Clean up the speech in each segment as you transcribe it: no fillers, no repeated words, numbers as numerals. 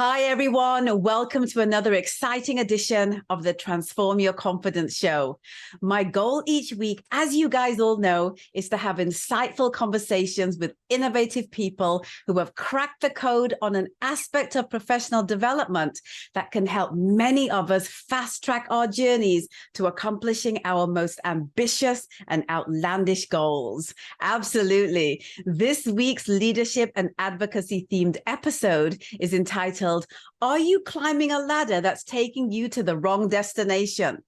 Hi, everyone. Welcome to another exciting edition of the Transform Your Confidence Show. My goal each week, as you guys all know, is to have insightful conversations with innovative people who have cracked the code on an aspect of professional development that can help many of us fast track our journeys to accomplishing our most ambitious and outlandish goals. Absolutely. This week's leadership and advocacy themed episode is entitled, "Are you climbing a ladder that's taking you to the wrong destination?"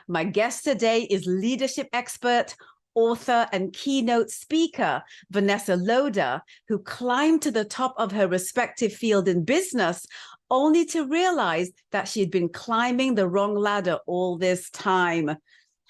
My guest today is leadership expert, author, and keynote speaker, Vanessa Loder, who climbed to the top of her respective field in business, only to realize that she'd been climbing the wrong ladder all this time.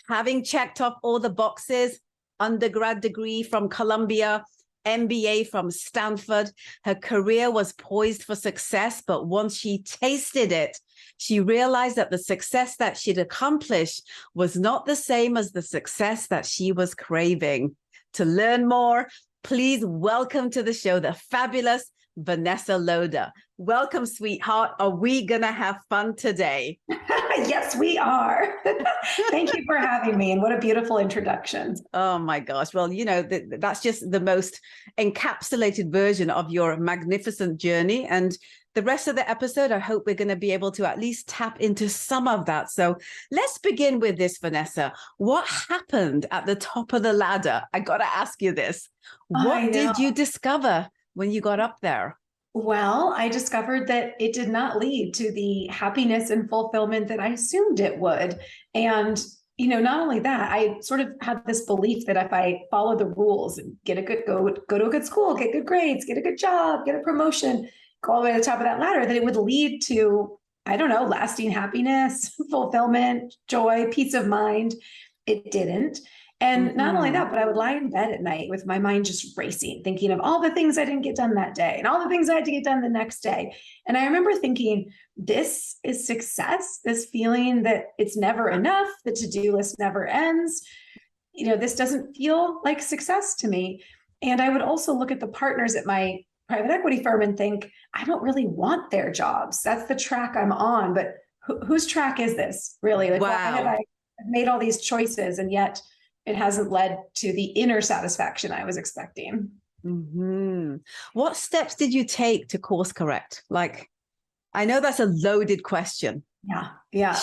Having checked off all the boxes, undergrad degree from Columbia, MBA from Stanford, her career was poised for success, but once she tasted it, she realized that the success that she'd accomplished was not the same as the success that she was craving. To learn more, please welcome to the show the fabulous Vanessa Loder. Welcome, sweetheart. Are we going to have fun today? Yes, we are. Thank you for having me. And what a beautiful introduction. Oh my gosh. Well, you know, that's just the most encapsulated version of your magnificent journey. And the rest of the episode, I hope we're going to be able to at least tap into some of that. So let's begin with this, Vanessa. What happened at the top of the ladder? I got to ask you this. What did you discover when you got up there? Well, I discovered that it did not lead to the happiness and fulfillment that I assumed it would. And, not only that, I sort of had this belief that if I follow the rules and go to a good school, get good grades, get a good job, get a promotion, go all the way to the top of that ladder, that it would lead to, lasting happiness, fulfillment, joy, peace of mind. It didn't. And not only that, but I would lie in bed at night with my mind just racing, thinking of all the things I didn't get done that day and all the things I had to get done the next day. And I remember thinking, this is success, this feeling that it's never enough, the to-do list never ends. This doesn't feel like success to me. And I would also look at the partners at my private equity firm and think, I don't really want their jobs. That's the track I'm on. But whose track is this really? Like, wow. Why have I made all these choices and yet it hasn't led to the inner satisfaction I was expecting? Mm-hmm. What steps did you take to course correct? Like, I know that's a loaded question. Yeah.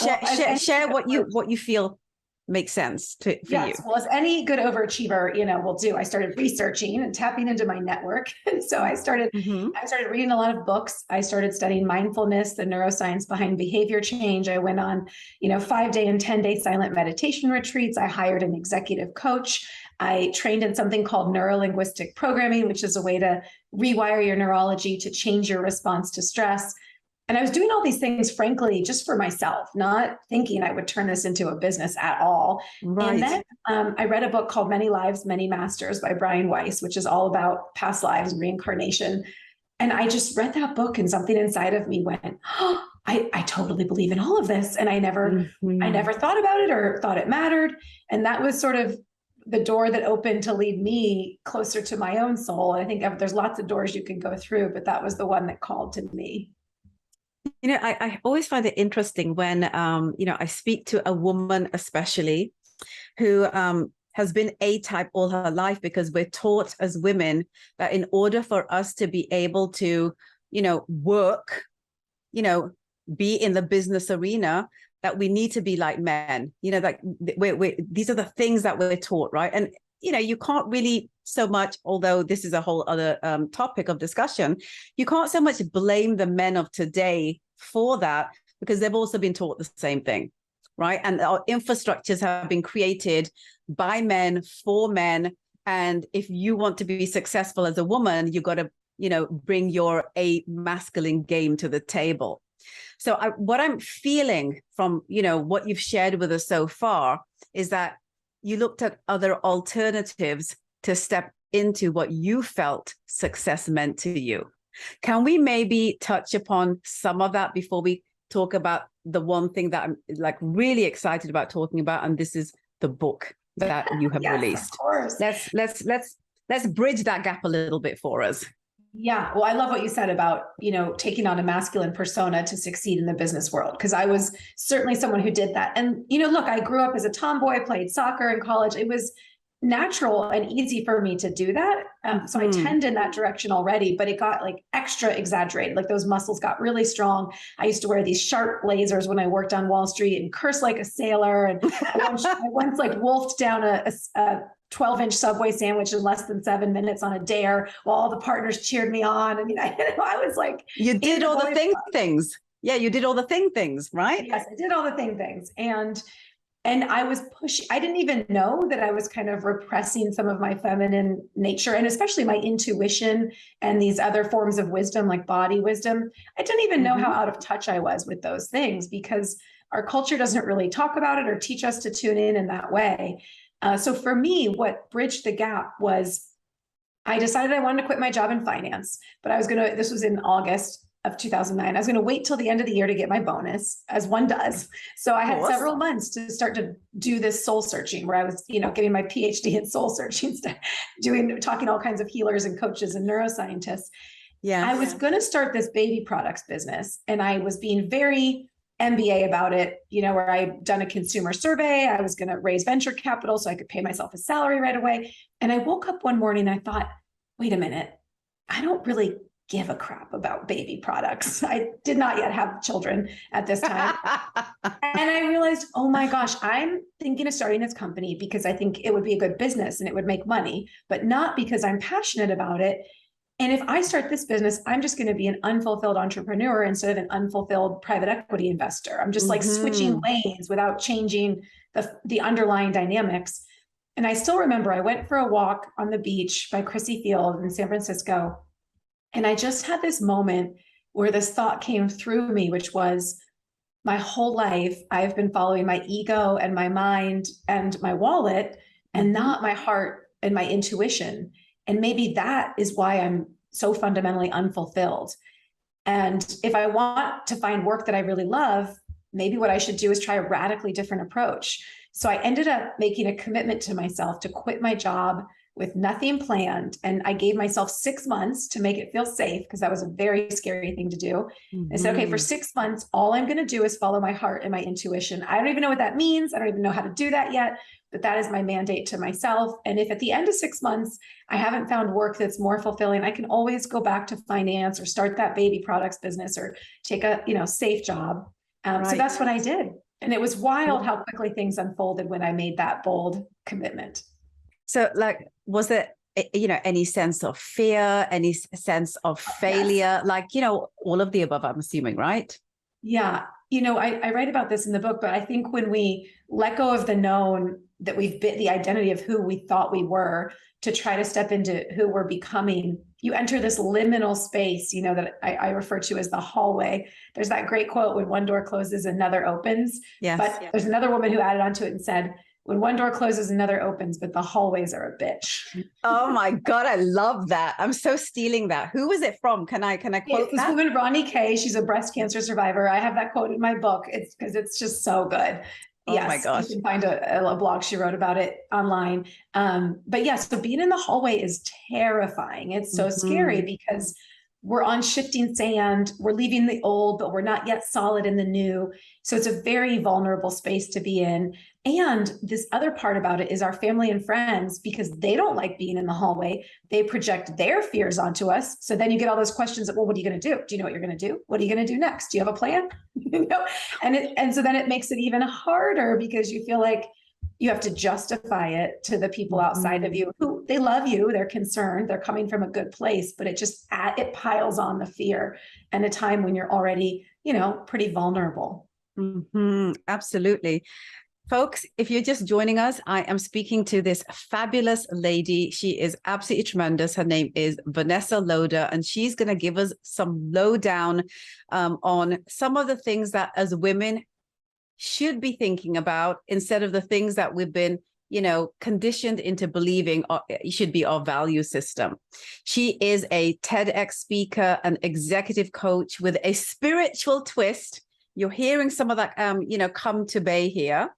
Share what you feel makes sense for you. Well, as any good overachiever, will do. I started researching and tapping into my network. And so I started reading a lot of books. I started studying mindfulness, the neuroscience behind behavior change. I went on, 5-day and 10-day silent meditation retreats. I hired an executive coach. I trained in something called neurolinguistic programming, which is a way to rewire your neurology to change your response to stress. And I was doing all these things, frankly, just for myself, not thinking I would turn this into a business at all. Right. And then I read a book called Many Lives, Many Masters by Brian Weiss, which is all about past lives and reincarnation. And I just read that book and something inside of me went, oh, I totally believe in all of this. And I never thought about it or thought it mattered. And that was sort of the door that opened to lead me closer to my own soul. And I think there's lots of doors you can go through, but that was the one that called to me. I always find it interesting when, I speak to a woman, especially who has been A-type all her life, because we're taught as women that in order for us to be able to, work, be in the business arena, that we need to be like men, like these are the things that we're taught, right? And you can't really so much, although this is a whole other topic of discussion, you can't so much blame the men of today for that, because they've also been taught the same thing, right? And our infrastructures have been created by men for men. And if you want to be successful as a woman, you got to, bring your masculine game to the table. So what I'm feeling from, what you've shared with us so far is that you looked at other alternatives to step into what you felt success meant to you. Can we maybe touch upon some of that before we talk about the one thing that I'm really excited about talking about? And this is the book that you have released. Of course. Let's bridge that gap a little bit for us. Yeah. Well, I love what you said about, taking on a masculine persona to succeed in the business world, because I was certainly someone who did that. And, look, I grew up as a tomboy, played soccer in college. It was natural and easy for me to do that. So I tend in that direction already, but it got like extra exaggerated. Like those muscles got really strong. I used to wear these sharp blazers when I worked on Wall Street and curse like a sailor. And I once like wolfed down a 12-inch Subway sandwich in less than 7 minutes on a dare while all the partners cheered me on. I mean, I was like, you did all the things. Yeah, you did all the things, right? Yes, I did all the things. And I was pushing, I didn't even know that I was kind of repressing some of my feminine nature, and especially my intuition and these other forms of wisdom, like body wisdom. I didn't even know how out of touch I was with those things, because our culture doesn't really talk about it or teach us to tune in that way. So for me, what bridged the gap was I decided I wanted to quit my job in finance, but this was in August of 2009. I was going to wait till the end of the year to get my bonus, as one does. So I had several months to start to do this soul searching, where I was, getting my PhD in soul searching, talking to all kinds of healers and coaches and neuroscientists. Yeah, I was going to start this baby products business, and I was being very MBA about it, where I'd done a consumer survey. I was going to raise venture capital so I could pay myself a salary right away. And I woke up one morning and I thought, wait a minute, I don't really give a crap about baby products. I did not yet have children at this time. And I realized, oh my gosh, I'm thinking of starting this company because I think it would be a good business and it would make money, but not because I'm passionate about it. And if I start this business, I'm just going to be an unfulfilled entrepreneur instead of an unfulfilled private equity investor. I'm just like switching lanes without changing the underlying dynamics. And I still remember I went for a walk on the beach by Crissy Field in San Francisco. And I just had this moment where this thought came through me, which was, my whole life, I've been following my ego and my mind and my wallet, and not my heart and my intuition. And maybe that is why I'm so fundamentally unfulfilled. And if I want to find work that I really love, maybe what I should do is try a radically different approach. So I ended up making a commitment to myself to quit my job with nothing planned. And I gave myself 6 months to make it feel safe, because that was a very scary thing to do. I said, okay, for 6 months, all I'm going to do is follow my heart and my intuition. I don't even know what that means. I don't even know how to do that yet, but that is my mandate to myself. And if at the end of 6 months, I haven't found work that's more fulfilling, I can always go back to finance or start that baby products business or take a, safe job. So that's what I did. And it was wild how quickly things unfolded when I made that bold commitment. So was there, any sense of fear, any sense of failure? Yes. All of the above, I'm assuming, right? Yeah. I write about this in the book, but I think when we let go of the known, that we've been the identity of who we thought we were, to try to step into who we're becoming, you enter this liminal space, that I refer to as the hallway. There's that great quote, when one door closes, another opens. Yes. But there's another woman who added onto it and said, when one door closes, another opens, but the hallways are a bitch. Oh my God, I love that. I'm so stealing that. Who was it from? Can I quote this woman, Ronnie Kay? She's a breast cancer survivor. I have that quote in my book. It's because it's just so good. Oh yes, my gosh. You can find a blog she wrote about it online. But yes, so being in the hallway is terrifying. It's so scary because we're on shifting sand. We're leaving the old, but we're not yet solid in the new. So it's a very vulnerable space to be in. And this other part about it is our family and friends, because they don't like being in the hallway, they project their fears onto us. So then you get all those questions of, well, what are you going to do? Do you know what you're going to do? What are you going to do next? Do you have a plan? And so then it makes it even harder, because you feel like you have to justify it to the people outside of you who, they love you, they're concerned, they're coming from a good place, but it piles on the fear, and a time when you're already, pretty vulnerable. Absolutely. Folks, if you're just joining us, I am speaking to this fabulous lady. She is absolutely tremendous. Her name is Vanessa Loder, and she's going to give us some lowdown on some of the things that as women should be thinking about, instead of the things that we've been, conditioned into believing should be our value system. She is a TEDx speaker, an executive coach with a spiritual twist. You're hearing some of that, come to bay here.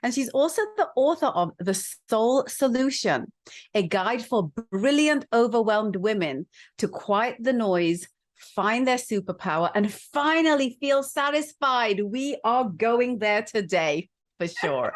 And she's also the author of The Soul Solution, a guide for brilliant, overwhelmed women to quiet the noise, find their superpower, and finally feel satisfied. We are going there today, for sure.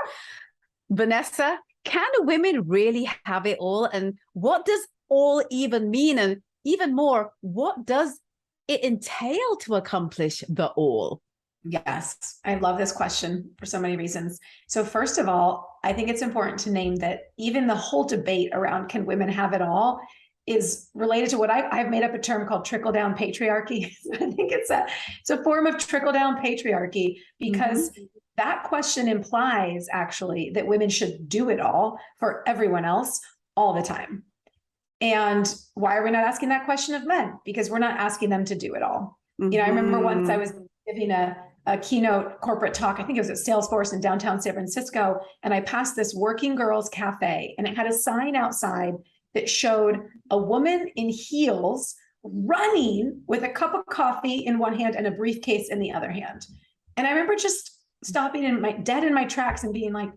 Vanessa, can women really have it all? And what does all even mean? And even more, what does it entail to accomplish the all? Yes, I love this question for so many reasons. So first of all, I think it's important to name that even the whole debate around can women have it all is related to what I've made up a term called trickle-down patriarchy. I think it's a form of trickle-down patriarchy because that question implies actually that women should do it all for everyone else all the time. And why are we not asking that question of men? Because we're not asking them to do it all. I remember once I was giving a keynote corporate talk, I think it was at Salesforce in downtown San Francisco, and I passed this working girls cafe, and it had a sign outside that showed a woman in heels running with a cup of coffee in one hand and a briefcase in the other hand. And I remember just stopping dead in my tracks and being like,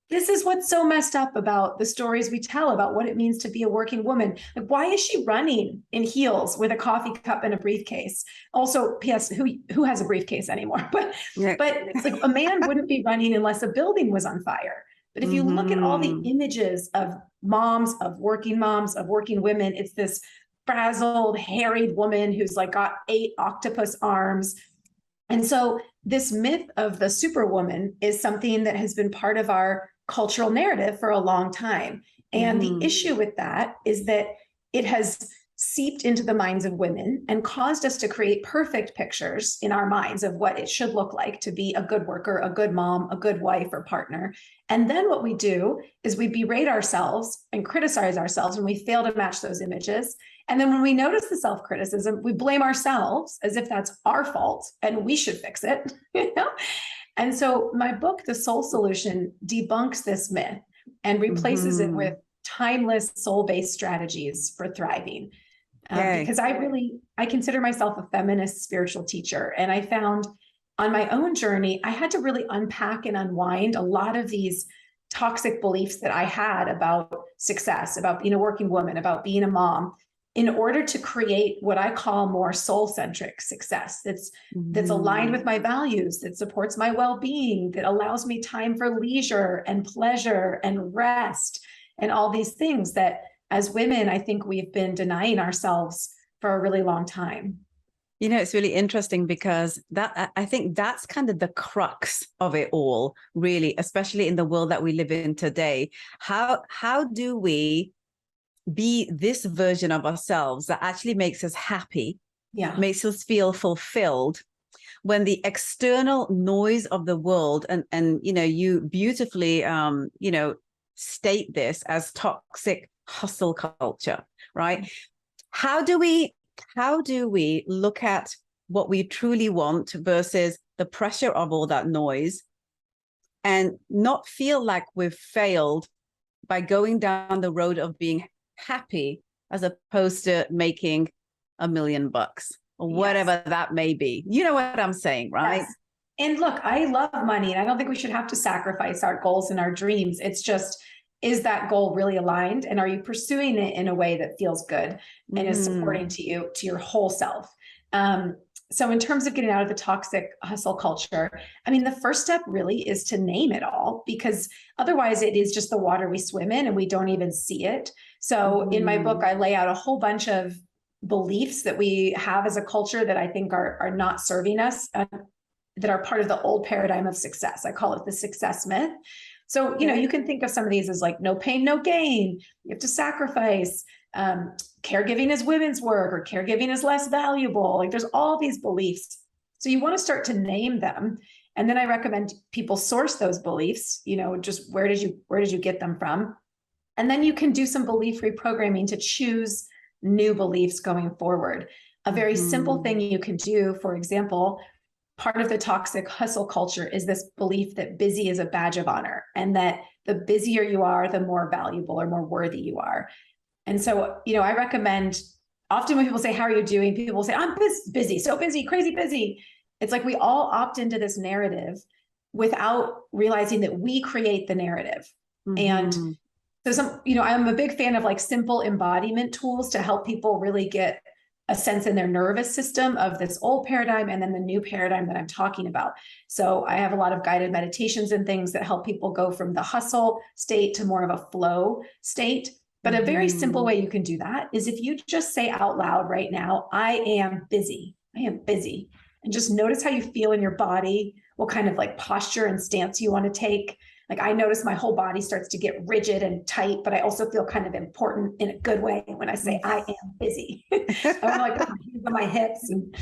this is what's so messed up about the stories we tell about what it means to be a working woman. Like, why is she running in heels with a coffee cup and a briefcase? Also, P.S., who has a briefcase anymore? But it's like a man wouldn't be running unless a building was on fire. But if you look at all the images of moms, of working women, it's this frazzled, harried woman who's like got 8 octopus arms. And so this myth of the superwoman is something that has been part of our cultural narrative for a long time. And the issue with that is that it has seeped into the minds of women and caused us to create perfect pictures in our minds of what it should look like to be a good worker, a good mom, a good wife or partner. And then what we do is we berate ourselves and criticize ourselves when we fail to match those images. And then when we notice the self-criticism, we blame ourselves as if that's our fault and we should fix it. And so my book, The Soul Solution, debunks this myth and replaces it with timeless soul-based strategies for thriving. Because I consider myself a feminist spiritual teacher. And I found on my own journey, I had to really unpack and unwind a lot of these toxic beliefs that I had about success, about being a working woman, about being a mom, in order to create what I call more soul-centric success that's aligned with my values, that supports my well-being, that allows me time for leisure and pleasure and rest and all these things that as women, I think we've been denying ourselves for a really long time. It's really interesting because I think that's kind of the crux of it all, really, especially in the world that we live in today. How do we be this version of ourselves that actually makes us happy, makes us feel fulfilled, when the external noise of the world, and you beautifully state this as toxic hustle culture, right? How do we look at what we truly want versus the pressure of all that noise and not feel like we've failed by going down the road of being happy as opposed to making $1 million or whatever that may be? You know what I'm saying, right? Yes. And look, I love money, and I don't think we should have to sacrifice our goals and our dreams. It's just, is that goal really aligned? And are you pursuing it in a way that feels good and is supporting to you, to your whole self? So in terms of getting out of the toxic hustle culture, I mean, the first step really is to name it all, because otherwise it is just the water we swim in and we don't even see it. So in my book, I lay out a whole bunch of beliefs that we have as a culture that I think are not serving us, that are part of the old paradigm of success. I call it the success myth. So, you can think of some of these as like no pain, no gain. You have to sacrifice. Caregiving is women's work, or caregiving is less valuable. Like, there's all these beliefs. So you want to start to name them. And then I recommend people source those beliefs, just where did you get them from? And then you can do some belief reprogramming to choose new beliefs going forward. A very simple thing you can do, for example, part of the toxic hustle culture is this belief that busy is a badge of honor, and that the busier you are, the more valuable or more worthy you are. And so, I recommend, often when people say, how are you doing? People will say, I'm busy, so busy, crazy busy. It's like we all opt into this narrative without realizing that we create the narrative. And so I'm a big fan of like simple embodiment tools to help people really get a sense in their nervous system of this old paradigm and then the new paradigm that I'm talking about. So I have a lot of guided meditations and things that help people go from the hustle state to more of a flow state. But a very simple way you can do that is if you just say out loud right now, I am busy. I am busy. And just notice how you feel in your body, what kind of like posture and stance you want to take. Like I notice my whole body starts to get rigid and tight, but I also feel kind of important in a good way when I say I am busy. I'm like put my hands on my hips and,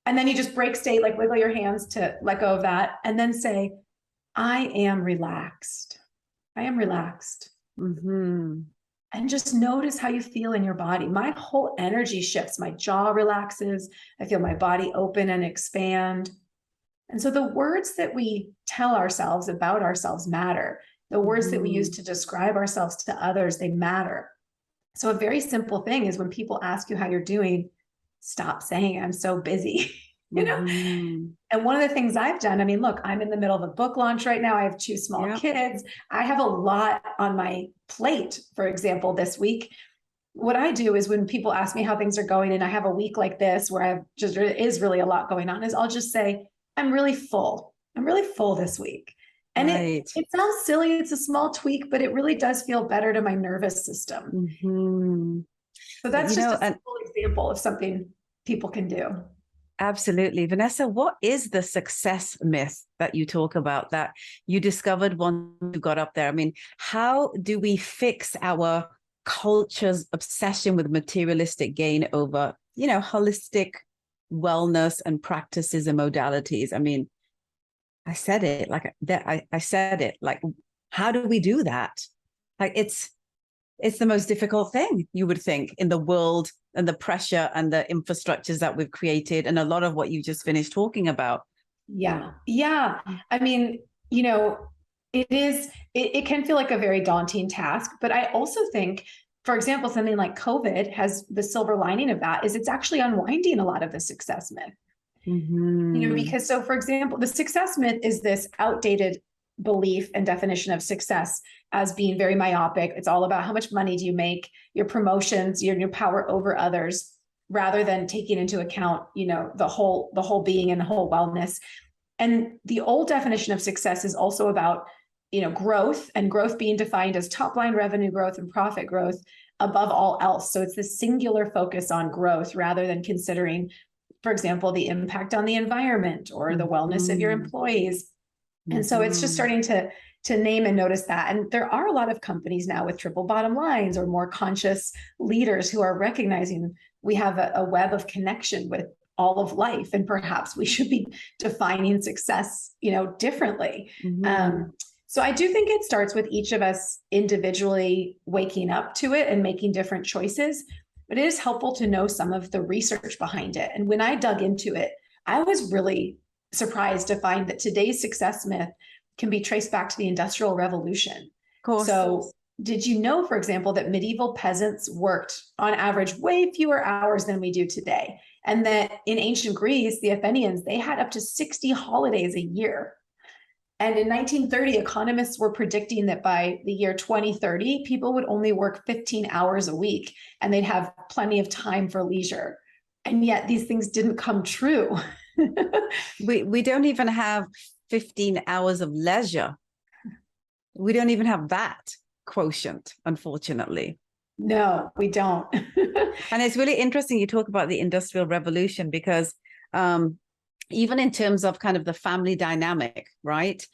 and then you just break state, like wiggle your hands to let go of that. And then say, I am relaxed. I am relaxed. And just notice how you feel in your body. My whole energy shifts. My jaw relaxes. I feel my body open and expand. And so the words that we tell ourselves about ourselves matter. The words that we use to describe ourselves to others, they matter. So a very simple thing is when people ask you how you're doing, stop saying I'm so busy, And one of the things I've done, I mean, look, I'm in the middle of a book launch right now. I have 2 small kids. I have a lot on my plate, for example, this week. What I do is when people ask me how things are going and I have a week like this where is really a lot going on, is I'll just say, I'm really full. I'm really full this week. And it sounds silly. It's a small tweak, but it really does feel better to my nervous system. So that's just a simple example of something people can do. Absolutely. Vanessa, what is the success myth that you talk about that you discovered once you got up there? I mean, how do we fix our culture's obsession with materialistic gain over, holistic wellness and practices and modalities? I mean, I said it like that. I said it like, how do we do that? Like it's the most difficult thing, you would think, in the world and the pressure and the infrastructures that we've created and a lot of what you just finished talking about. Yeah. I mean, it can feel like a very daunting task, but I also think, for example, something like COVID has the silver lining of that is it's actually unwinding a lot of the success myth. Because for example, the success myth is this outdated belief and definition of success as being very myopic. It's all about how much money do you make, your promotions, your power over others, rather than taking into account, the whole being and the whole wellness. And the old definition of success is also about, growth, and growth being defined as top line revenue growth and profit growth above all else. So it's the singular focus on growth rather than considering, for example, the impact on the environment or the wellness of your employees. And so it's just starting to name and notice that. And there are a lot of companies now with triple bottom lines or more conscious leaders who are recognizing we have a web of connection with all of life. And perhaps we should be defining success, differently. So I do think it starts with each of us individually waking up to it and making different choices. But it is helpful to know some of the research behind it. And when I dug into it, I was really surprised to find that today's success myth can be traced back to the Industrial Revolution. Of course. So did you know, for example, that medieval peasants worked on average way fewer hours than we do today? And that in ancient Greece, the Athenians, they had up to 60 holidays a year. And in 1930, economists were predicting that by the year 2030, people would only work 15 hours a week and they'd have plenty of time for leisure. And yet these things didn't come true. We don't even have 15 hours of leisure. We don't even have that quotient, unfortunately. No, we don't. And it's really interesting you talk about the Industrial Revolution because even in terms of kind of the family dynamic, right?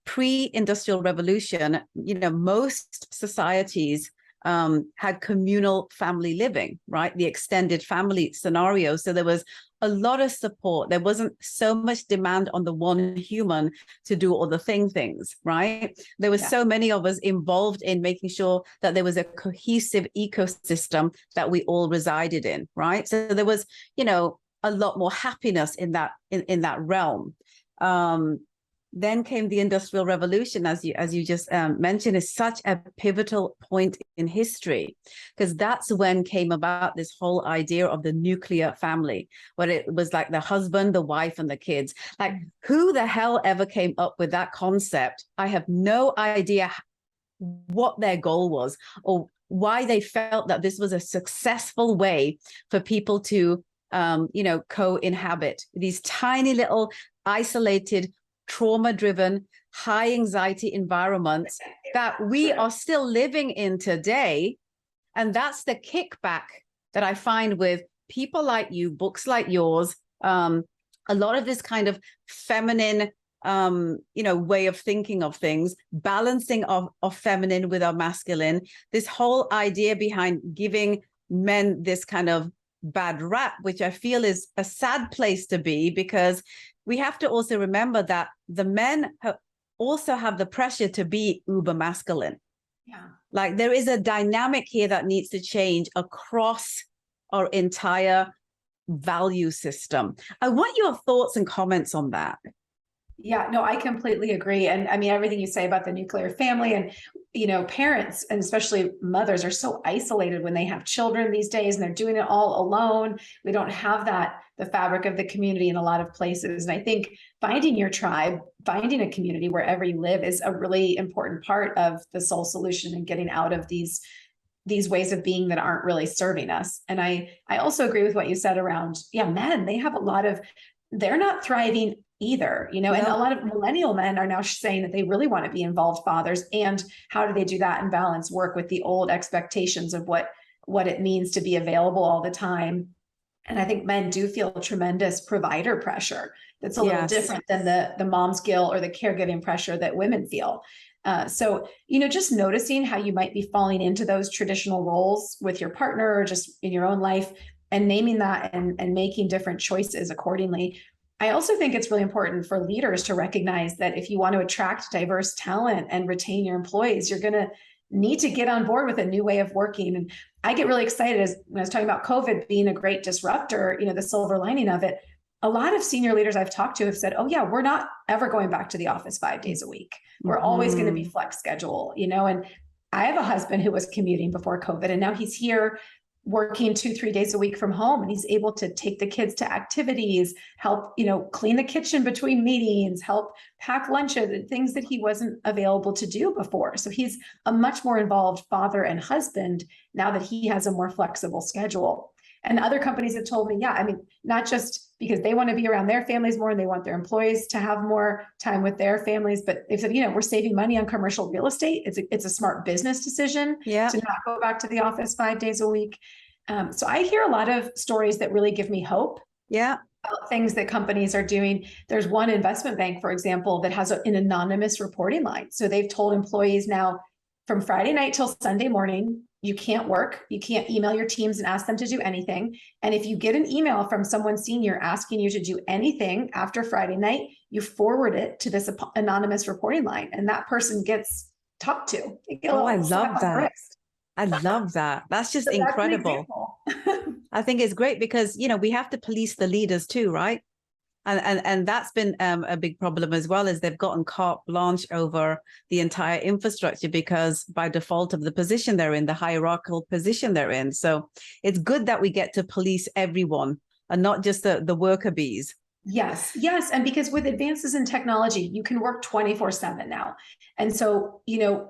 Pre-Industrial Revolution, most societies had communal family living, right? The extended family scenario. So there was a lot of support. There wasn't so much demand on the one human to do all the things, right? There were so many of us involved in making sure that there was a cohesive ecosystem that we all resided in, right? So there was, a lot more happiness in that realm. then came the Industrial Revolution, as you just mentioned, is such a pivotal point in history, because that's when came about this whole idea of the nuclear family, where it was like the husband, the wife, and the kids. Like, who the hell ever came up with that concept? I have no idea what their goal was or why they felt that this was a successful way for people to, co-inhabit these tiny little isolated, trauma-driven, high anxiety environments that we are still living in today. And that's the kickback that I find with people like you, books like yours, a lot of this kind of feminine, way of thinking of things, balancing of feminine with our masculine, this whole idea behind giving men this kind of bad rap, which I feel is a sad place to be, because we have to also remember that the men also have the pressure to be uber masculine. Yeah. Like, there is a dynamic here that needs to change across our entire value system. I want your thoughts and comments on that. Yeah, no, I completely agree. And I mean, everything you say about the nuclear family, and, parents, and especially mothers, are so isolated when they have children these days, and they're doing it all alone. We don't have the fabric of the community in a lot of places. And I think finding your tribe, finding a community wherever you live, is a really important part of the soul solution, and getting out of these ways of being that aren't really serving us. And I also agree with what you said around, men, they're not thriving either, and a lot of millennial men are now saying that they really want to be involved fathers. And how do they do that and balance work with the old expectations of what it means to be available all the time? And I think men do feel tremendous provider pressure that's a little different than the mom's guilt or the caregiving pressure that women feel. So, just noticing how you might be falling into those traditional roles with your partner or just in your own life, and naming that and making different choices accordingly. I also think it's really important for leaders to recognize that if you want to attract diverse talent and retain your employees, you're going to need to get on board with a new way of working. And I get really excited when I was talking about COVID being a great disruptor, the silver lining of it. A lot of senior leaders I've talked to have said, oh yeah, we're not ever going back to the office 5 days a week. We're always going to be flex schedule, and I have a husband who was commuting before COVID, and now he's here working 2-3 days a week from home, and he's able to take the kids to activities, help, clean the kitchen between meetings, help pack lunches, and things that he wasn't available to do before. So he's a much more involved father and husband now that he has a more flexible schedule. And other companies have told me, not just because they want to be around their families more and they want their employees to have more time with their families, but they've said, we're saving money on commercial real estate. It's a smart business decision to not go back to the office 5 days a week. So I hear a lot of stories that really give me hope. Yeah. About things that companies are doing. There's one investment bank, for example, that has an anonymous reporting line. So they've told employees now, from Friday night till Sunday morning, you can't work. You can't email your teams and ask them to do anything. And if you get an email from someone senior asking you to do anything after Friday night, you forward it to this anonymous reporting line, and that person gets talked to. I love that. I love that. That's just incredible. I think it's great because, we have to police the leaders too, right? And that's been a big problem as well, as they've gotten carte blanche over the entire infrastructure because by default of the position they're in, the hierarchical position they're in. So it's good that we get to police everyone and not just the worker bees. Yes. And because with advances in technology, you can work 24/7 now. And so,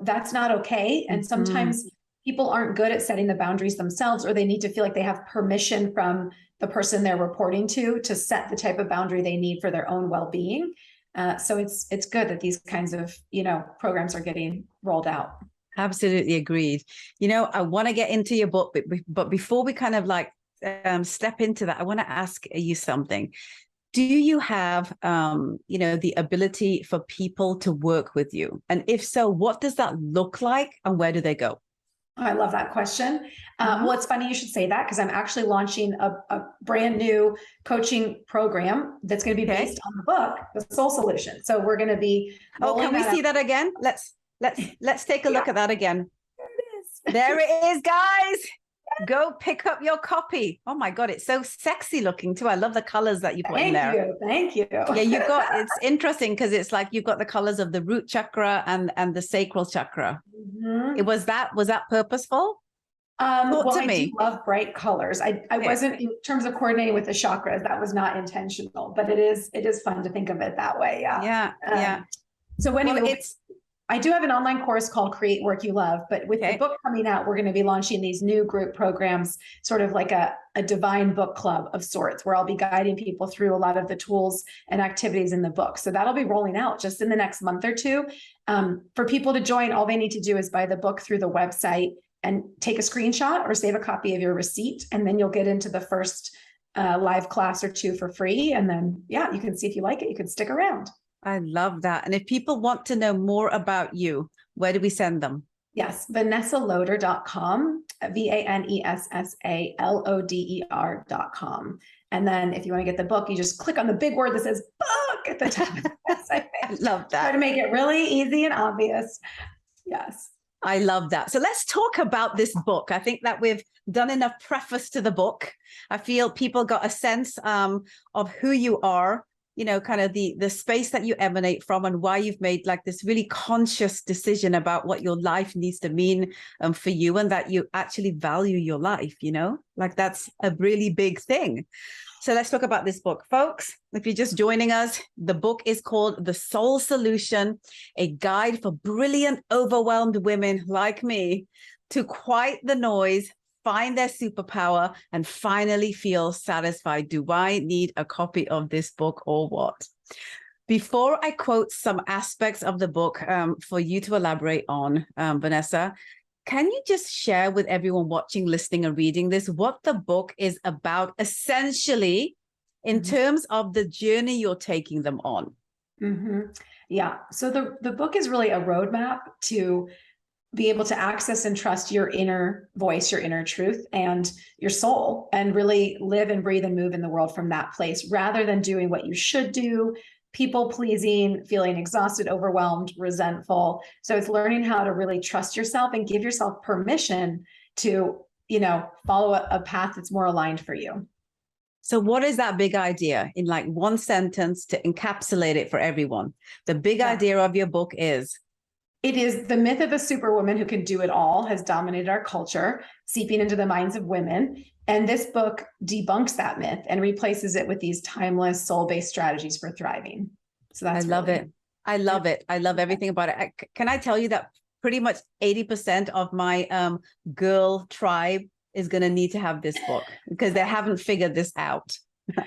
that's not okay. And sometimes people aren't good at setting the boundaries themselves, or they need to feel like they have permission from the person they're reporting to set the type of boundary they need for their own well-being. So it's good that these kinds of, programs are getting rolled out. Absolutely agreed. I want to get into your book, but before we kind of step into that, I want to ask you something. Do you have, the ability for people to work with you? And if so, what does that look like and where do they go? I love that question. Well, it's funny you should say that, because I'm actually launching a brand new coaching program that's going to be based on the book, The Soul Solution. So we're going to be. Oh, can we see that again? Let's take a look at that again. There it is, guys. go pick up your copy. Oh my God, it's so sexy looking too. I love the colors that you put in there. Thank you. Yeah, it's interesting because it's like you've got the colors of the root chakra and the sacral chakra. Was that purposeful? Well, to I me. do love bright colors. I wasn't, in terms of coordinating with the chakras, that was not intentional, but it is fun to think of it that way. Yeah. So anyway, I do have an online course called Create Work You Love, but with the book coming out, we're going to be launching these new group programs, sort of like a divine book club of sorts, where I'll be guiding people through a lot of the tools and activities in the book. So that'll be rolling out just in the next month or two. For people to join, all they need to do is buy the book through the website and take a screenshot or save a copy of your receipt. And then you'll get into the first live class or two for free. And then, you can see if you like it, you can stick around. I love that. And if people want to know more about you, where do we send them? Yes, vanessaloder.com, VANESSALODER.com. And then if you want to get the book, you just click on the big word that says book at the top of the website. I love that. Try to make it really easy and obvious. Yes. I love that. So let's talk about this book. I think that we've done enough preface to the book. I feel people got a sense of who you are, kind of the space that you emanate from, and why you've made like this really conscious decision about what your life needs to mean for you, and that you actually value your life, like that's a really big thing. So let's talk about this book, folks. If you're just joining us, the book is called The Soul Solution, a guide for brilliant, overwhelmed women like me to quiet the noise, find their superpower, and finally feel satisfied. Do I need a copy of this book or what? Before I quote some aspects of the book for you to elaborate on, Vanessa, can you just share with everyone watching, listening, and reading this what the book is about, essentially, in terms of the journey you're taking them on? Yeah. So the book is really a roadmap to be able to access and trust your inner voice, your inner truth, and your soul, and really live and breathe and move in the world from that place, rather than doing what you should do, people pleasing, feeling exhausted, overwhelmed, resentful. So it's learning how to really trust yourself and give yourself permission to, follow a path that's more aligned for you. So what is that big idea in like one sentence to encapsulate it for everyone? The big idea of your book is? It is the myth of a superwoman who can do it all has dominated our culture, seeping into the minds of women. And this book debunks that myth and replaces it with these timeless soul-based strategies for thriving. So that's I love it. I love it. I love everything about it. Can I tell you that pretty much 80% of my girl tribe is going to need to have this book because they haven't figured this out.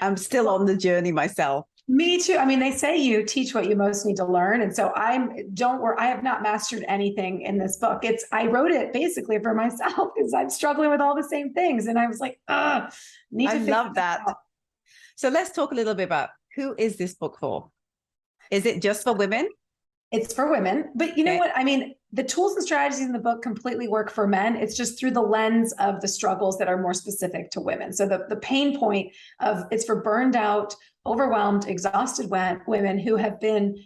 I'm still on the journey myself. Me too. I mean, they say you teach what you most need to learn. And so don't worry, I have not mastered anything in this book. I wrote it basically for myself because I'm struggling with all the same things. And I was like, I love that. So let's talk a little bit about who is this book for? Is it just for women? It's for women, but you know what? I mean, the tools and strategies in the book completely work for men. It's just through the lens of the struggles that are more specific to women. So the pain point of it's for burned out, overwhelmed, exhausted women who have been,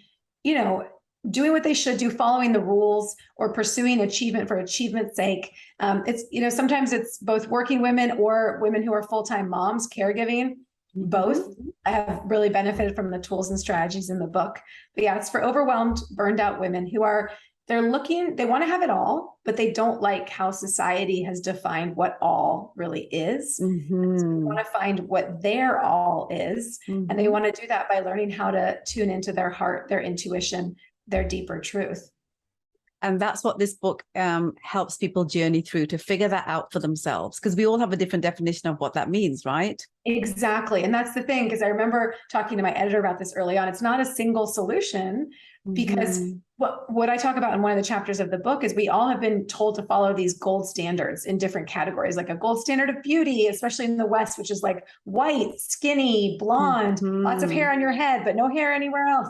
doing what they should do, following the rules, or pursuing achievement for achievement's sake. It's, sometimes it's both working women or women who are full-time moms, caregiving. Both have really benefited from the tools and strategies in the book. But yeah, it's for overwhelmed, burned out women who they want to have it all, but they don't like how society has defined what all really is. So they want to find what their all is. And they want to do that by learning how to tune into their heart, their intuition, their deeper truth. And that's what this book helps people journey through, to figure that out for themselves, because we all have a different definition of what that means, right? Exactly. And that's the thing, because I remember talking to my editor about this early on. It's not a single solution, because what I talk about in one of the chapters of the book is we all have been told to follow these gold standards in different categories, like a gold standard of beauty, especially in the West, which is like white, skinny, blonde, lots of hair on your head, but no hair anywhere else.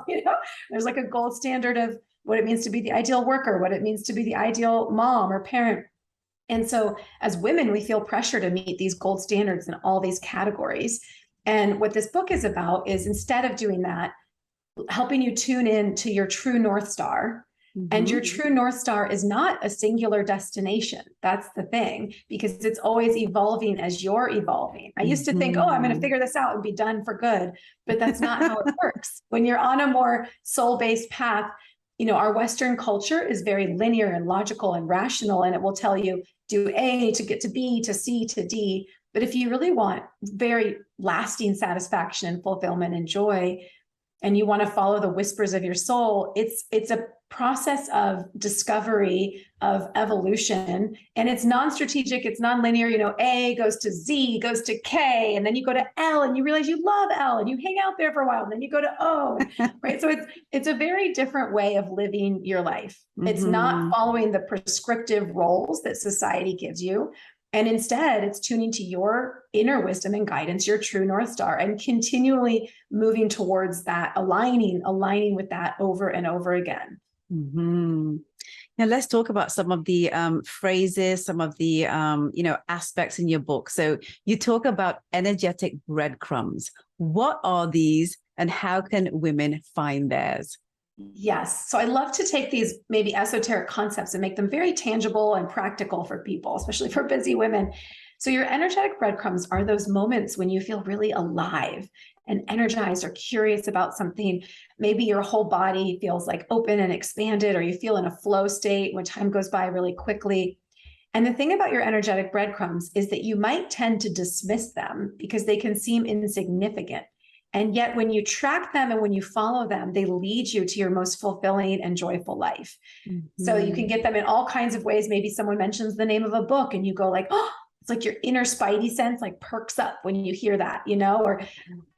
There's like a gold standard of what it means to be the ideal worker, what it means to be the ideal mom or parent. And so as women, we feel pressure to meet these gold standards in all these categories. And what this book is about is, instead of doing that, helping you tune in to your true North Star And your true North Star is not a singular destination. That's the thing, because it's always evolving as you're evolving. I used to think, oh, I'm going to figure this out and be done for good. But that's not how it works. When you're on a more soul-based path, you know, our Western culture is very linear and logical and rational, and it will tell you do A to get to B to C to D. But if you really want very lasting satisfaction and fulfillment and joy, and you want to follow the whispers of your soul, it's a process of discovery, of evolution, and it's non-strategic, it's non-linear. You know, A goes to Z, goes to K, and then you go to L, and you realize you love L, and you hang out there for a while, and then you go to O, right? So it's a very different way of living your life. It's not following the prescriptive roles that society gives you. And instead, it's tuning to your inner wisdom and guidance, your true North Star, and continually moving towards that, aligning with that over and over again. Now, let's talk about some of the phrases, some of the, aspects in your book. So you talk about energetic breadcrumbs. What are these, and how can women find theirs? Yes. So I love to take these maybe esoteric concepts and make them very tangible and practical for people, especially for busy women. So your energetic breadcrumbs are those moments when you feel really alive and energized or curious about something. Maybe your whole body feels like open and expanded, or you feel in a flow state when time goes by really quickly. And the thing about your energetic breadcrumbs is that you might tend to dismiss them because they can seem insignificant. And yet when you track them and when you follow them, they lead you to your most fulfilling and joyful life. So you can get them in all kinds of ways. Maybe someone mentions the name of a book and you go like, oh, it's like your inner spidey sense like perks up when you hear that, you know. Or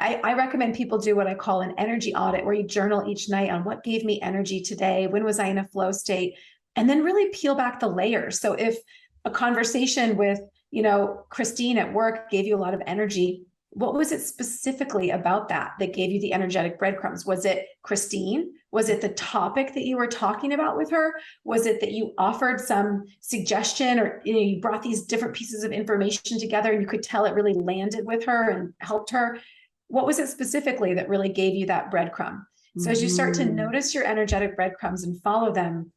I recommend people do what I call an energy audit, where you journal each night on what gave me energy today, when was I in a flow state, and then really peel back the layers. So if a conversation with, you know, Christine at work gave you a lot of energy, what was it specifically about that gave you the energetic breadcrumbs? Was it Christine? Was it the topic that you were talking about with her? Was it that you offered some suggestion, or you brought these different pieces of information together and you could tell it really landed with her and helped her? What was it specifically that really gave you that breadcrumb? So as you start to notice your energetic breadcrumbs and follow them,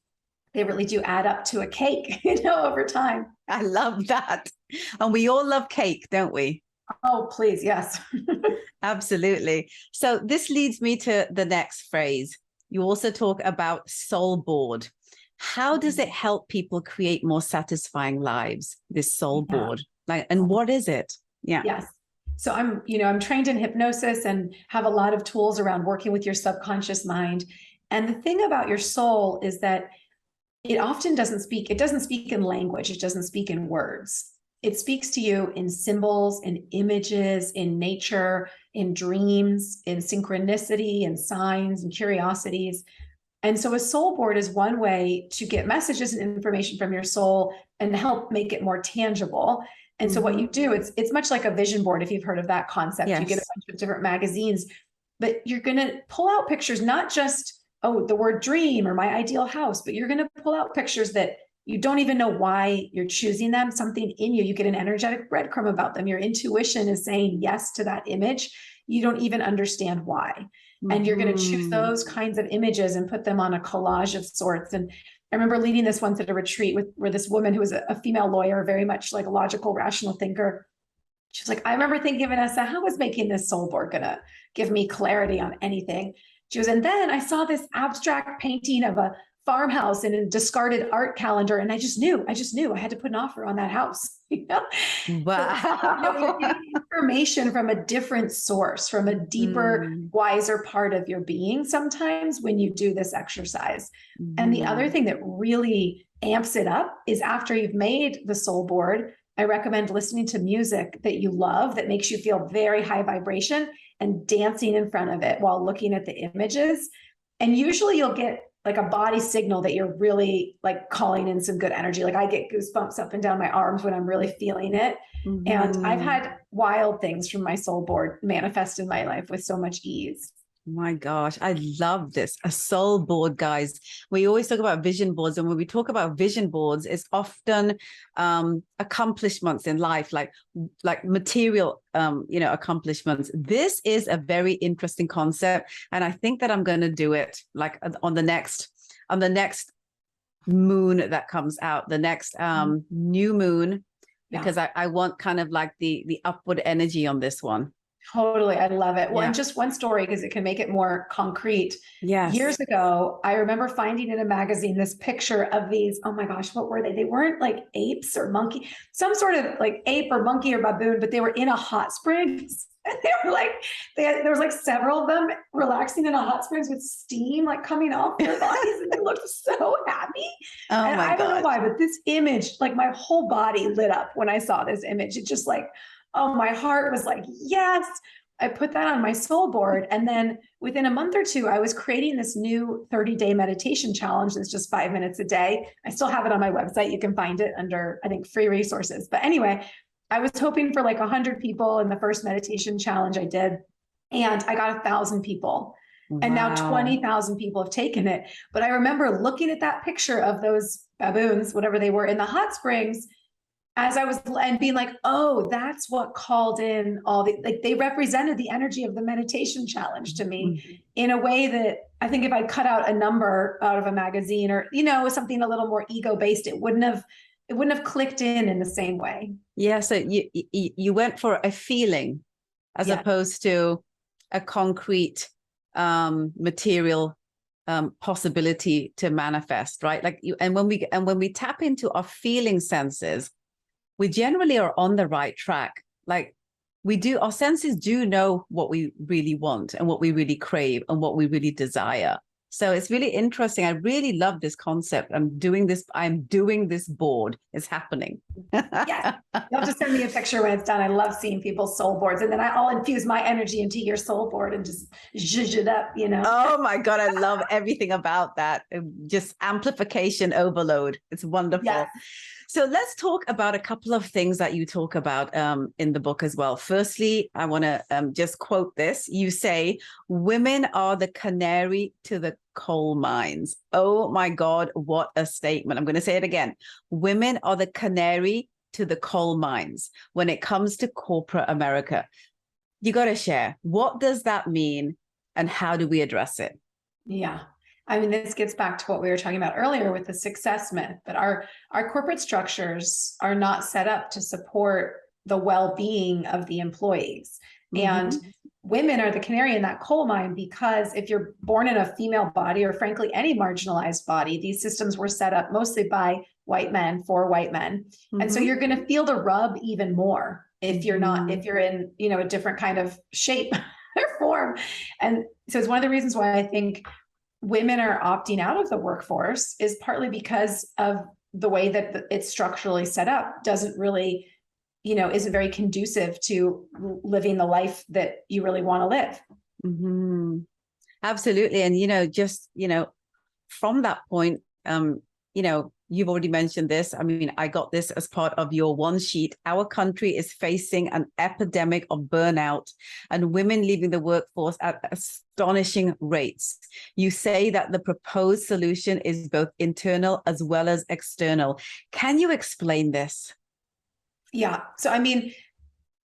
they really do add up to a cake, you know, over time. I love that. And we all love cake, don't we? Oh, please. Yes. Absolutely. So this leads me to the next phrase. You also talk about soul board. How does it help people create more satisfying lives, this soul board? And what is it? Yes. So I'm trained in hypnosis and have a lot of tools around working with your subconscious mind. And the thing about your soul is that it often doesn't speak in language. It doesn't speak in words. It speaks to you in symbols, in images, in nature, in dreams, in synchronicity, in signs and curiosities. And so a soul board is one way to get messages and information from your soul and help make it more tangible. And so what you do, it's much like a vision board, if you've heard of that concept. Yes. You get a bunch of different magazines, but you're going to pull out pictures, not just, the word dream or my ideal house, but you're going to pull out pictures that you don't even know why you're choosing them. Something in you get an energetic breadcrumb about them. Your intuition is saying yes to that image. You don't even understand why. And you're going to choose those kinds of images and put them on a collage of sorts. And I remember leading this once at a retreat where this woman who was a female lawyer, very much like a logical, rational thinker. She was like, I remember thinking, Vanessa, how was making this soul board going to give me clarity on anything? She was, and then I saw this abstract painting of a farmhouse in a discarded art calendar. And I just knew I had to put an offer on that house. Wow. So, you're getting information from a different source, from a deeper, wiser part of your being sometimes when you do this exercise. And the other thing that really amps it up is after you've made the soul board, I recommend listening to music that you love, that makes you feel very high vibration, and dancing in front of it while looking at the images. And usually you'll get like a body signal that you're really like calling in some good energy. Like I get goosebumps up and down my arms when I'm really feeling it. And I've had wild things from my soul board manifest in my life with so much ease. My gosh, I love this. A soul board, guys. We always talk about vision boards. And when we talk about vision boards, it's often accomplishments in life, like material, accomplishments. This is a very interesting concept. And I think that I'm going to do it like on the next on the next moon that comes out, the next new moon, because I want kind of like the upward energy on this one. Totally. I love it. Well, and just one story, because it can make it more concrete. Yes. Years ago, I remember finding in a magazine this picture of these, oh my gosh, what were they? They weren't like apes or monkey, some sort of like ape or monkey or baboon, but they were in a hot springs. And they were like, there was like several of them relaxing in a hot springs with steam like coming off their bodies, and they looked so happy. Oh and my I don't know God. why, but this image, like my whole body lit up when I saw this image. It just like, oh, my heart was like, yes. I put that on my soul board. And then within a month or two, I was creating this new 30-day meditation challenge. That's just 5 minutes a day. I still have it on my website. You can find it under, I think, free resources. But anyway, I was hoping for like 100 people in the first meditation challenge I did. And I got 1,000 people. Wow. And now 20,000 people have taken it. But I remember looking at that picture of those baboons, whatever they were, in the hot springs, as I was, and being like, oh, that's what called in all the, like they represented the energy of the meditation challenge to me in a way that I think if I cut out a number out of a magazine or, something a little more ego-based, it wouldn't have clicked in the same way. Yeah. So you went for a feeling as opposed to a concrete material possibility to manifest, right? Like and when we tap into our feeling senses, we generally are on the right track. Like our senses do know what we really want and what we really crave and what we really desire. So it's really interesting. I really love this concept. I'm doing this board. It's happening. Yes. You'll have to send me a picture when it's done. I love seeing people's soul boards. And then I'll infuse my energy into your soul board and just zhuzh it up, Oh my God. I love everything about that. Just amplification overload. It's wonderful. Yes. So let's talk about a couple of things that you talk about in the book as well. Firstly, I want to just quote this. You say, women are the canary to the coal mines. Oh my God, what a statement. I'm going to say it again. Women are the canary to the coal mines when it comes to corporate America. You got to share. What does that mean and how do we address it? Yeah. I mean, this gets back to what we were talking about earlier with the success myth, that our corporate structures are not set up to support the well-being of the employees. And women are the canary in that coal mine, because if you're born in a female body, or frankly, any marginalized body, these systems were set up mostly by white men for white men. And so you're going to feel the rub even more if you're not, if you're in, a different kind of shape or form. And so it's one of the reasons why I think women are opting out of the workforce is partly because of the way that it's structurally set up doesn't really, isn't very conducive to living the life that you really want to live. Absolutely. And, from that point, you've already mentioned this. I mean, I got this as part of your one sheet. Our country is facing an epidemic of burnout and women leaving the workforce at astonishing rates. You say that the proposed solution is both internal as well as external. Can you explain this? Yeah. So, I mean,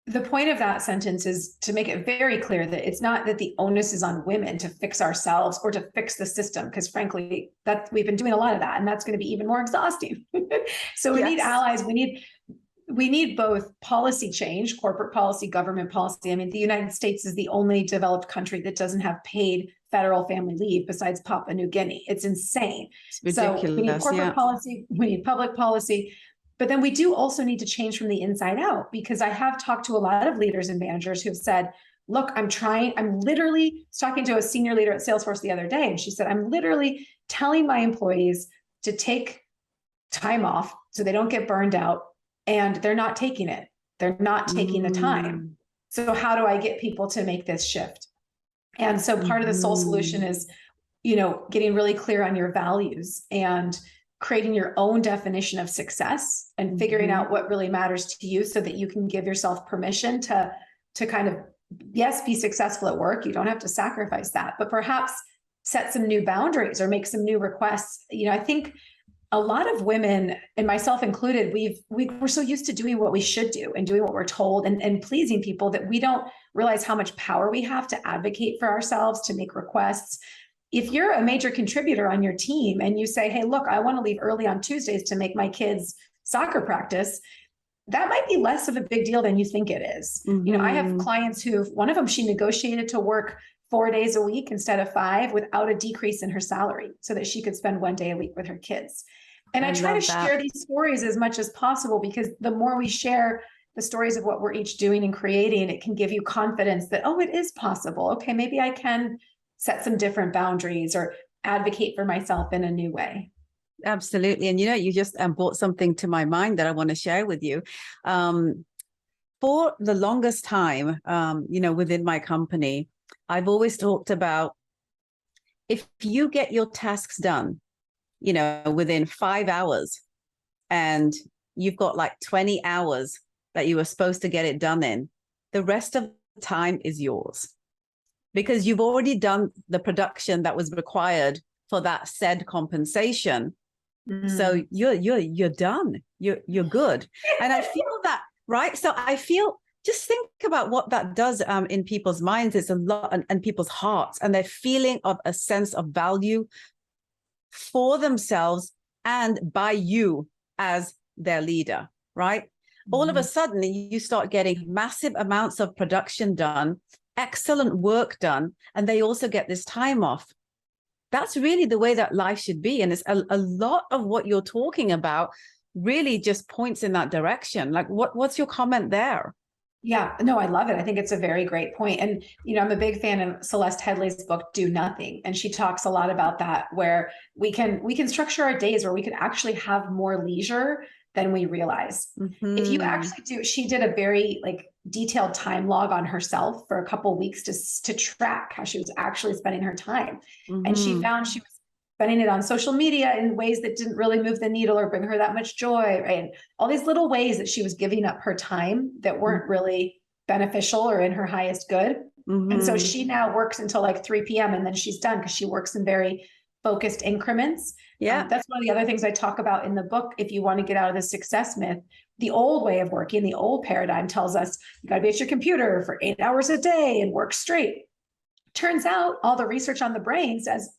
the point of that sentence is to make it very clear that it's not that the onus is on women to fix ourselves or to fix the system, because frankly, we've been doing a lot of that, and that's going to be even more exhausting. So we need allies. We need both policy change, corporate policy, government policy. I mean, the United States is the only developed country that doesn't have paid federal family leave besides Papua New Guinea. It's insane. It's ridiculous. So we need corporate policy, we need public policy. But then we do also need to change from the inside out, because I have talked to a lot of leaders and managers who've said, look, I'm literally talking to a senior leader at Salesforce the other day. And she said, I'm literally telling my employees to take time off so they don't get burned out, and they're not taking it. They're not taking the time. So how do I get people to make this shift? And so part of the soul solution is, getting really clear on your values and creating your own definition of success and figuring out what really matters to you, so that you can give yourself permission to kind of, yes, be successful at work. You don't have to sacrifice that, but perhaps set some new boundaries or make some new requests. I think a lot of women, and myself included, we're so used to doing what we should do and doing what we're told and pleasing people, that we don't realize how much power we have to advocate for ourselves, to make requests. if you're a major contributor on your team and you say, hey, look, I want to leave early on Tuesdays to make my kids' soccer practice, that might be less of a big deal than you think it is. You know, I have clients who, one of them, she negotiated to work 4 days a week instead of 5 without a decrease in her salary so that she could spend 1 day a week with her kids. And I try to share these stories as much as possible, because the more we share the stories of what we're each doing and creating, it can give you confidence that, oh, it is possible. Okay, maybe I can set some different boundaries or advocate for myself in a new way. Absolutely. And, you know, you just brought something to my mind that I want to share with you. For the longest time, you know, within my company, I've always talked about, if you get your tasks done, you know, within 5 hours, and you've got like 20 hours that you were supposed to get it done in, the rest of the time is yours, because you've already done the production that was required for that said compensation. So you're done. You're good. And I feel that, right? So I feel, just think about what that does in people's minds. It's a lot, and people's hearts, and their feeling of a sense of value for themselves and by you as their leader, right? All of a sudden, you start getting massive amounts of production done, excellent work done, and they also get this time off. That's really the way that life should be. And it's a lot of what you're talking about really just points in that direction. Like, what's your comment there? Yeah, no, I love it. I think it's a very great point. And, you know, I'm a big fan of Celeste Headley's book, Do Nothing. And she talks a lot about that, where we can structure our days where we can actually have more leisure than we realize. If you actually do, she did a very like detailed time log on herself for a couple of weeks to track how she was actually spending her time. And she found she was spending it on social media in ways that didn't really move the needle or bring her that much joy, right? And all these little ways that she was giving up her time that weren't really beneficial or in her highest good. And so she now works until like 3 p.m. and then she's done, because she works in very focused increments. Yeah. That's one of the other things I talk about in the book. If you want to get out of the success myth, the old way of working, the old paradigm tells us you got to be at your computer for 8 hours a day and work straight. Turns out all the research on the brain says,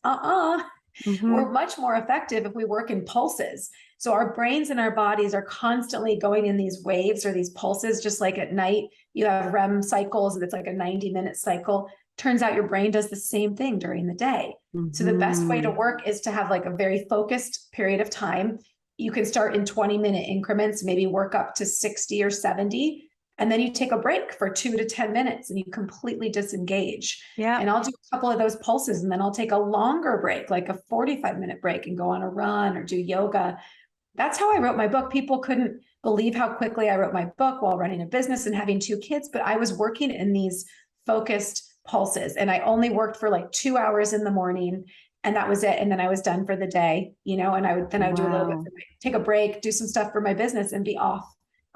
we're much more effective if we work in pulses. So our brains and our bodies are constantly going in these waves or these pulses, just like at night, you have REM cycles, and it's like a 90-minute cycle. Turns out your brain does the same thing during the day. So the best way to work is to have like a very focused period of time. You can start in 20-minute increments, maybe work up to 60 or 70. And then you take a break for 2 to 10 minutes and you completely disengage. Yeah. And I'll do a couple of those pulses, and then I'll take a longer break, like a 45-minute break, and go on a run or do yoga. That's how I wrote my book. People couldn't believe how quickly I wrote my book while running a business and having 2 kids, but I was working in these focused pulses, and I only worked for like 2 hours in the morning, and that was it. And then I was done for the day, you know, and I would do a little bit, take a break, do some stuff for my business, and be off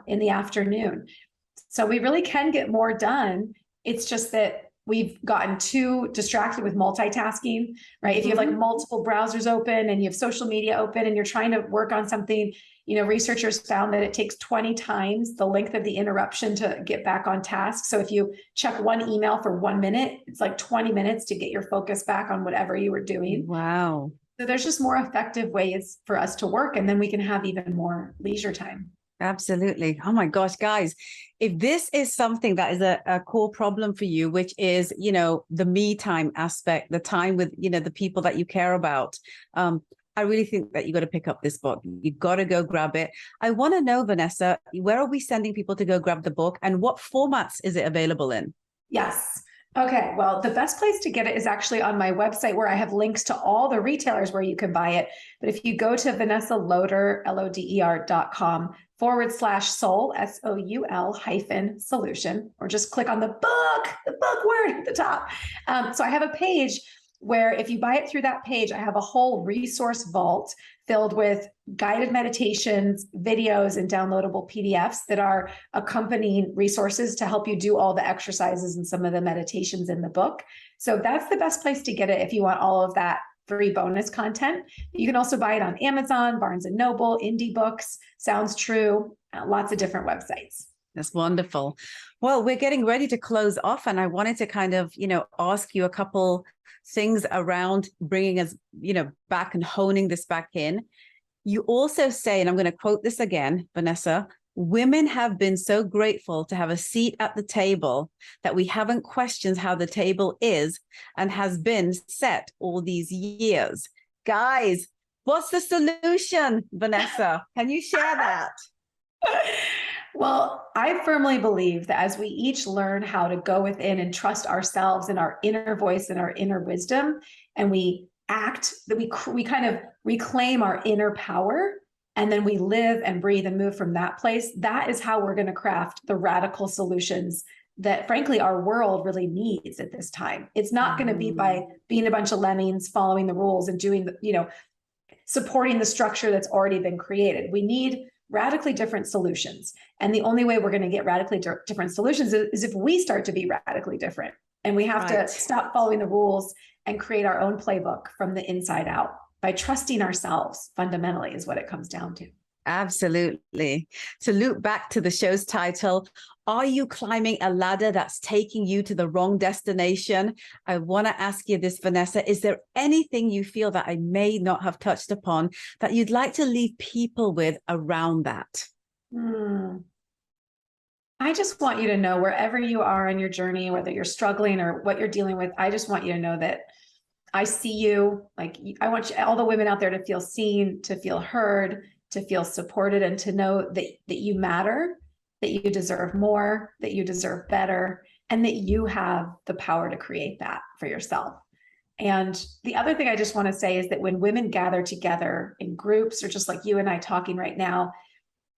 in the afternoon. So we really can get more done. It's just that we've gotten too distracted with multitasking, right? If you have like multiple browsers open and you have social media open and you're trying to work on something, you know, researchers found that it takes 20 times the length of the interruption to get back on task. So if you check one email for 1 minute, it's like 20 minutes to get your focus back on whatever you were doing. Wow. So there's just more effective ways for us to work, and then we can have even more leisure time. Absolutely. Oh my gosh, guys, if this is something that is a core problem for you, which is, you know, the me time aspect, the time with, you know, the people that you care about, I really think that you got to pick up this book. You got to go grab it. I want to know, Vanessa, where are we sending people to go grab the book, and what formats is it available in? Yes. Okay, well, the best place to get it is actually on my website, where I have links to all the retailers where you can buy it. But if you go to vanessaloder.com/soul, SOUL-solution, or just click on the book word at the top. So I have a page where if you buy it through that page, I have a whole resource vault filled with guided meditations, videos, and downloadable PDFs that are accompanying resources to help you do all the exercises and some of the meditations in the book. So that's the best place to get it if you want all of that free bonus content. You can also buy it on Amazon, Barnes & Noble, Indie Books, Sounds True, lots of different websites. That's wonderful. Well, we're getting ready to close off, and I wanted to kind of, ask you a couple things around bringing us, back and honing this back in. You also say, and I'm going to quote this again, Vanessa, women have been so grateful to have a seat at the table that we haven't questioned how the table is and has been set all these years. Guys, what's the solution, Vanessa? Can you share that? Well, I firmly believe that as we each learn how to go within and trust ourselves and our inner voice and our inner wisdom, and we act, that we kind of reclaim our inner power, and then we live and breathe and move from that place, that is how we're going to craft the radical solutions that, frankly, our world really needs at this time. It's not going to be by being a bunch of lemmings, following the rules and doing, supporting the structure that's already been created. We need radically different solutions. And the only way we're going to get radically different solutions is if we start to be radically different. And we have to stop following the rules and create our own playbook from the inside out by trusting ourselves, fundamentally, is what it comes down to. Absolutely. To loop back to the show's title, are you climbing a ladder that's taking you to the wrong destination? I want to ask you this, Vanessa. Is there anything you feel that I may not have touched upon that you'd like to leave people with around that? I just want you to know, wherever you are in your journey, whether you're struggling or what you're dealing with, I just want you to know that I see you. Like, I want all the women out there to feel seen, to feel heard, to feel supported, and to know that you matter, that you deserve more, that you deserve better, and that you have the power to create that for yourself. And the other thing I just want to say is that when women gather together in groups, or just like you and I talking right now,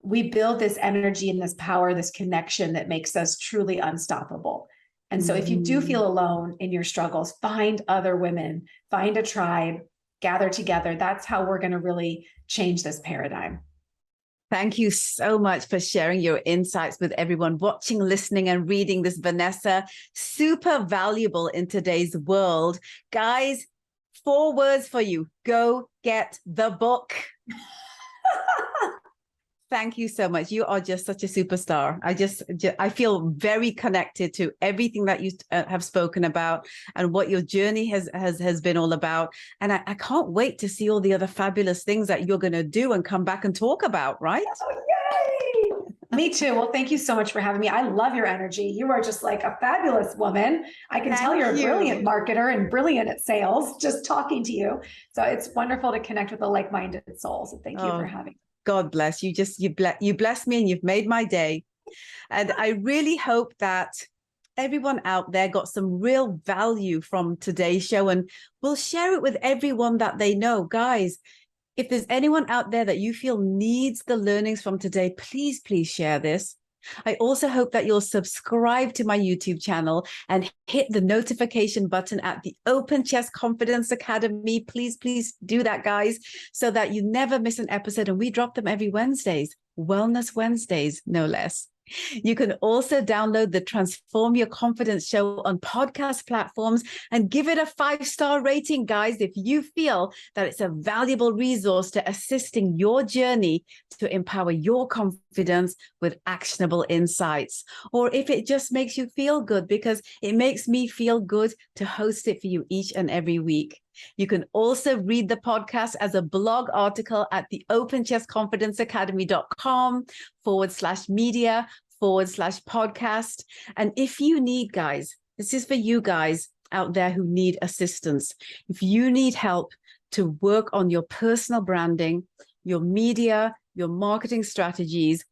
we build this energy and this power, this connection that makes us truly unstoppable. And so if you do feel alone in your struggles, find other women, find a tribe, gather together. That's how we're going to really change this paradigm. Thank you so much for sharing your insights with everyone watching, listening, and reading this, Vanessa. Super valuable in today's world. Guys, 4 words for you. Go get the book. Thank you so much. You are just such a superstar. I feel very connected to everything that you have spoken about and what your journey has been all about. And I can't wait to see all the other fabulous things that you're going to do and come back and talk about, right? Oh, yay! Me too. Well, thank you so much for having me. I love your energy. You are just like a fabulous woman. I can tell you're a brilliant marketer and brilliant at sales, just talking to you. So it's wonderful to connect with a like-minded soul. So thank you for having me. God bless you. You bless me and you've made my day. And I really hope that everyone out there got some real value from today's show, and will share it with everyone that they know. Guys, if there's anyone out there that you feel needs the learnings from today, please share this. I also hope that you'll subscribe to my YouTube channel and hit the notification button at the Open Chest Confidence Academy. Please do that, guys, so that you never miss an episode. And we drop them every Wednesdays, Wellness Wednesdays, no less. You can also download the Transform Your Confidence show on podcast platforms and give it a 5-star rating, guys, if you feel that it's a valuable resource to assisting your journey to empower your confidence with actionable insights. Or if it just makes you feel good, because it makes me feel good to host it for you each and every week. You can also read the podcast as a blog article at the openchestconfidenceacademy.com/media/podcast. And if you need, guys, this is for you guys out there who need assistance. If you need help to work on your personal branding, your media, your marketing strategies,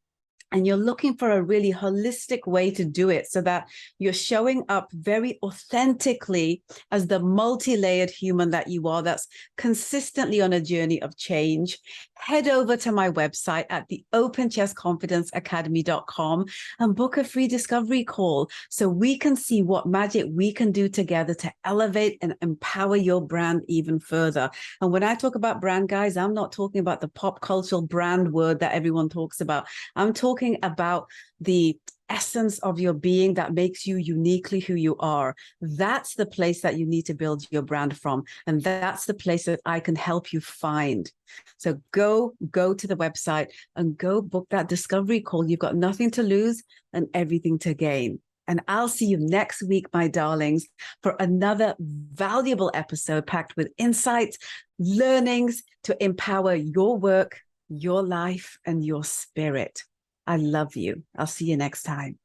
and you're looking for a really holistic way to do it so that you're showing up very authentically as the multi-layered human that you are, that's consistently on a journey of change, head over to my website at the openchestconfidenceacademy.com and book a free discovery call so we can see what magic we can do together to elevate and empower your brand even further. And when I talk about brand, guys, I'm not talking about the pop cultural brand word that everyone talks about. I'm talking about the essence of your being that makes you uniquely who you are. That's the place that you need to build your brand from. And that's the place that I can help you find. So go to the website and go book that discovery call. You've got nothing to lose and everything to gain. And I'll see you next week, my darlings, for another valuable episode packed with insights, learnings to empower your work, your life, and your spirit. I love you. I'll see you next time.